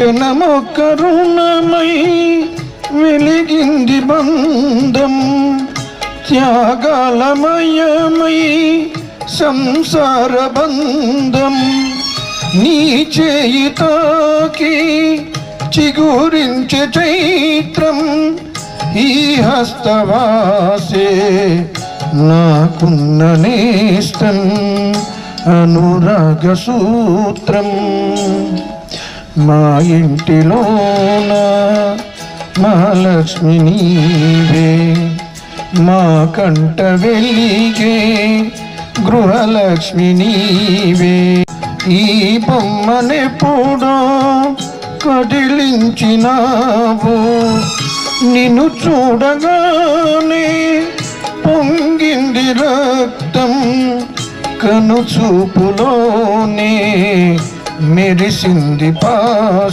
జనమొక్క రుణమై వెలిగింది బంధం, త్యాగాలమయమై సంసార బంధం. నీ చేయి తాకి చిగురించే చైత్రం, ఈ హస్తవాసే నాకున్న నేస్తం, అనురాగ సూత్రం. మా ఇంటిలోన మహాలక్ష్మి నీవే, మా కంట వెలిగే గృహలక్ష్మి నీవే. ఈ బొమ్మనెప్పుడో కదిలించినావు, నిన్ను చూడగానే పొంగింది రక్తం, కను చూపులోనే మెరిసింది పాశ.